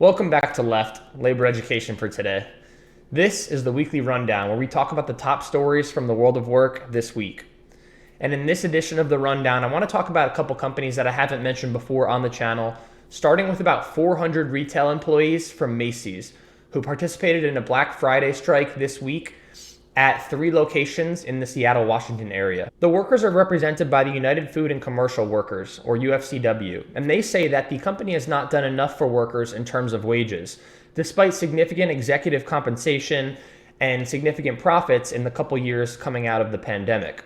Welcome back to Left, Labor Education for today. This is the weekly rundown where we talk about the top stories from the world of work this week. And in this edition of the rundown, I want to talk about a couple companies that I haven't mentioned before on the channel, starting with about 400 retail employees from Macy's who participated in a Black Friday strike this week at 3 locations in the Seattle, Washington area. The workers are represented by the United Food and Commercial Workers, or UFCW, and they say that the company has not done enough for workers in terms of wages, despite significant executive compensation and significant profits in the couple years coming out of the pandemic.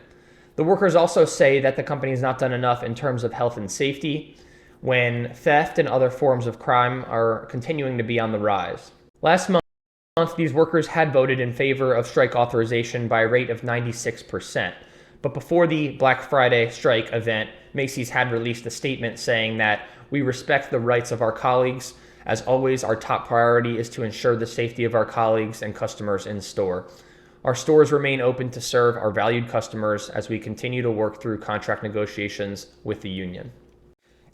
The workers also say that the company has not done enough in terms of health and safety, when theft and other forms of crime are continuing to be on the rise. Last month, these workers had voted in favor of strike authorization by a rate of 96%. But before the Black Friday strike event, Macy's had released a statement saying that we respect the rights of our colleagues. As always, our top priority is to ensure the safety of our colleagues and customers in store. Our stores remain open to serve our valued customers as we continue to work through contract negotiations with the union.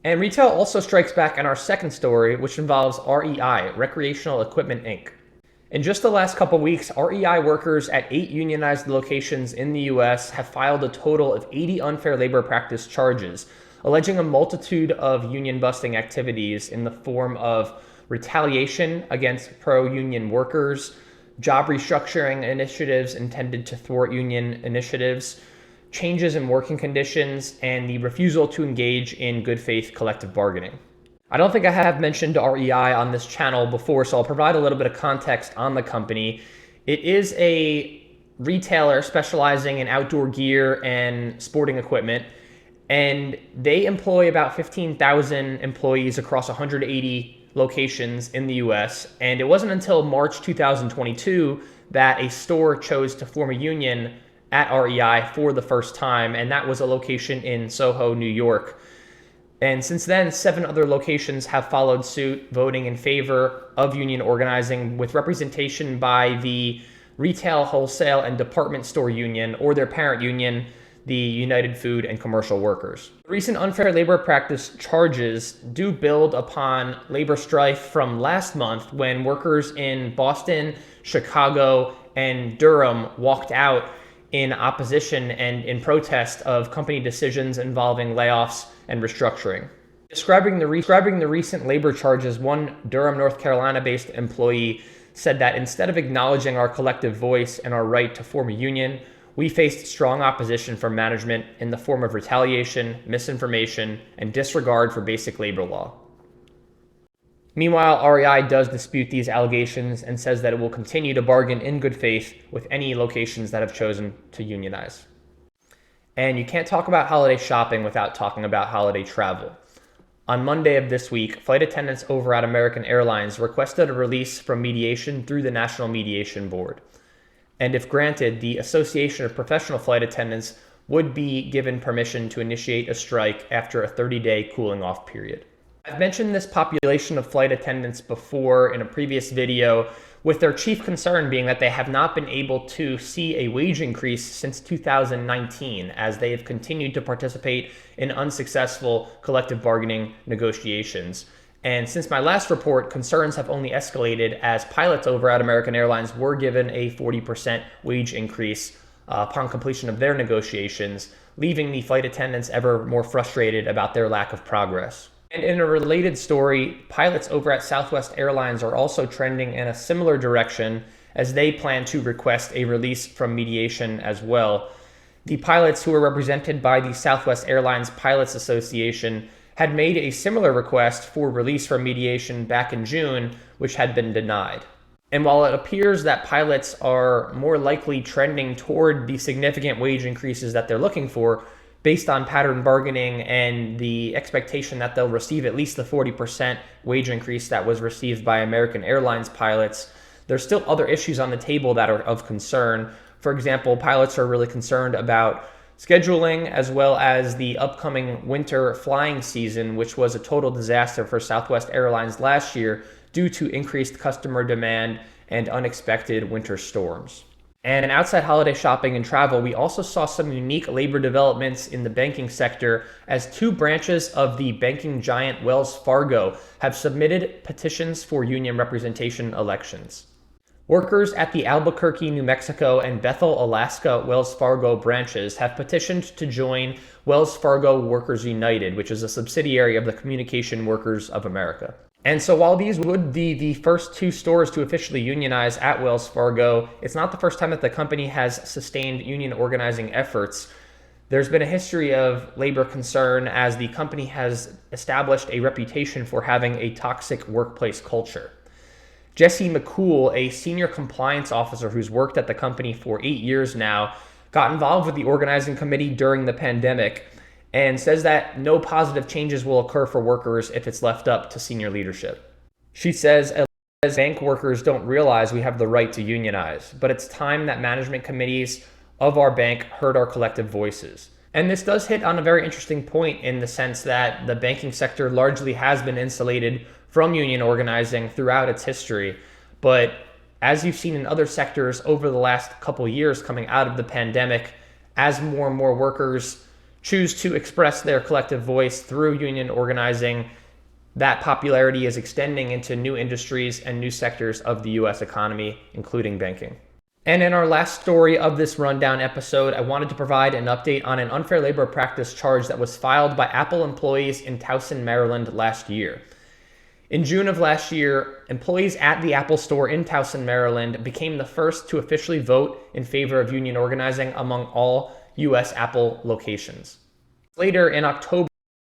And retail also strikes back in our second story, which involves REI, Recreational Equipment Inc. In just the last couple weeks, REI workers at 8 unionized locations in the U.S. have filed a total of 80 unfair labor practice charges, alleging a multitude of union-busting activities in the form of retaliation against pro-union workers, job restructuring initiatives intended to thwart union initiatives, changes in working conditions, and the refusal to engage in good faith collective bargaining. I don't think I have mentioned REI on this channel before, so I'll provide a little bit of context on the company. It is a retailer specializing in outdoor gear and sporting equipment, and they employ about 15,000 employees across 180 locations in the US. And it wasn't until March 2022 that a store chose to form a union at REI for the first time, and that was a location in Soho, New York. And since then, 7 other locations have followed suit, voting in favor of union organizing with representation by the Retail, Wholesale, and Department Store Union, or their parent union, the United Food and Commercial Workers. Recent unfair labor practice charges do build upon labor strife from last month when workers in Boston, Chicago, and Durham walked out in opposition and in protest of company decisions involving layoffs and restructuring. Describing the recent labor charges, one Durham, North Carolina-based employee said that instead of acknowledging our collective voice and our right to form a union, we faced strong opposition from management in the form of retaliation, misinformation, and disregard for basic labor law. Meanwhile, REI does dispute these allegations and says that it will continue to bargain in good faith with any locations that have chosen to unionize. And you can't talk about holiday shopping without talking about holiday travel. On Monday of this week, flight attendants over at American Airlines requested a release from mediation through the National Mediation Board. And if granted, the Association of Professional Flight Attendants would be given permission to initiate a strike after a 30-day cooling off period. I've mentioned this population of flight attendants before in a previous video, with their chief concern being that they have not been able to see a wage increase since 2019, as they have continued to participate in unsuccessful collective bargaining negotiations. And since my last report, concerns have only escalated as pilots over at American Airlines were given a 40% wage increase upon completion of their negotiations, leaving the flight attendants ever more frustrated about their lack of progress. And in a related story, pilots over at Southwest Airlines are also trending in a similar direction as they plan to request a release from mediation as well. The pilots who are represented by the Southwest Airlines Pilots Association had made a similar request for release from mediation back in June, which had been denied. And while it appears that pilots are more likely trending toward the significant wage increases that they're looking for, based on pattern bargaining and the expectation that they'll receive at least the 40% wage increase that was received by American Airlines pilots, there's still other issues on the table that are of concern. For example, pilots are really concerned about scheduling as well as the upcoming winter flying season, which was a total disaster for Southwest Airlines last year due to increased customer demand and unexpected winter storms. And outside holiday shopping and travel, we also saw some unique labor developments in the banking sector as two branches of the banking giant Wells Fargo have submitted petitions for union representation elections. Workers at the Albuquerque, New Mexico and Bethel, Alaska Wells Fargo branches have petitioned to join Wells Fargo Workers United, which is a subsidiary of the Communication Workers of America. And so while these would be the first two stores to officially unionize at Wells Fargo, it's not the first time that the company has sustained union organizing efforts. There's been a history of labor concern as the company has established a reputation for having a toxic workplace culture. Jesse McCool, a senior compliance officer who's worked at the company for 8 years now, got involved with the organizing committee during the pandemic and says that no positive changes will occur for workers if it's left up to senior leadership. She says, as bank workers don't realize we have the right to unionize, but it's time that management committees of our bank heard our collective voices. And this does hit on a very interesting point in the sense that the banking sector largely has been insulated from union organizing throughout its history. But as you've seen in other sectors over the last couple years coming out of the pandemic, as more and more workers choose to express their collective voice through union organizing, that popularity is extending into new industries and new sectors of the US economy, including banking. And in our last story of this rundown episode, I wanted to provide an update on an unfair labor practice charge that was filed by Apple employees in Towson, Maryland last year. In June of last year, employees at the Apple store in Towson, Maryland became the first to officially vote in favor of union organizing among all US Apple locations. Later in October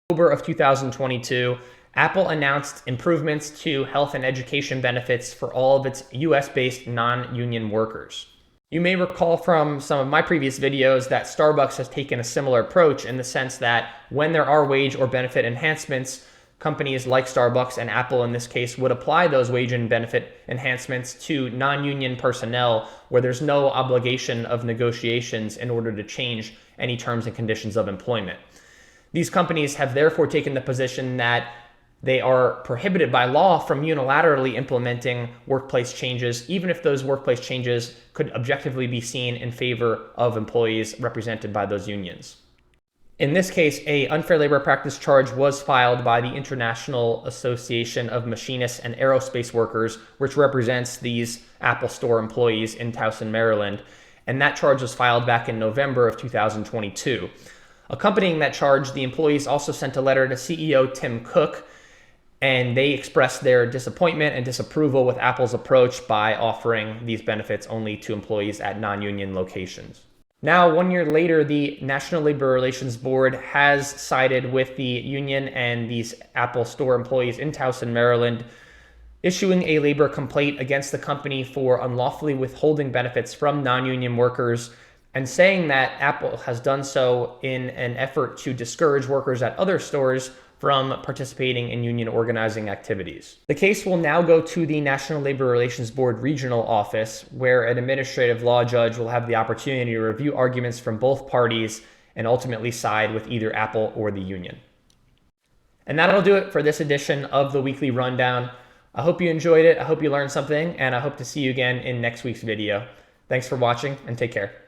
of 2022, Apple announced improvements to health and education benefits for all of its US-based non-union workers. You may recall from some of my previous videos that Starbucks has taken a similar approach in the sense that when there are wage or benefit enhancements, companies like Starbucks and Apple in this case would apply those wage and benefit enhancements to non-union personnel where there's no obligation of negotiations in order to change any terms and conditions of employment. These companies have therefore taken the position that they are prohibited by law from unilaterally implementing workplace changes, even if those workplace changes could objectively be seen in favor of employees represented by those unions. In this case, an unfair labor practice charge was filed by the International Association of Machinists and Aerospace Workers, which represents these Apple Store employees in Towson, Maryland, and that charge was filed back in November of 2022. Accompanying that charge, the employees also sent a letter to CEO Tim Cook, and they expressed their disappointment and disapproval with Apple's approach by offering these benefits only to employees at non-union locations. Now, 1 year later, the National Labor Relations Board has sided with the union and these Apple Store employees in Towson, Maryland, issuing a labor complaint against the company for unlawfully withholding benefits from non-union workers and saying that Apple has done so in an effort to discourage workers at other stores from participating in union organizing activities. The case will now go to the National Labor Relations Board regional office, where an administrative law judge will have the opportunity to review arguments from both parties and ultimately side with either Apple or the union. And that'll do it for this edition of the Weekly Rundown. I hope you enjoyed it, I hope you learned something, and I hope to see you again in next week's video. Thanks for watching, and take care.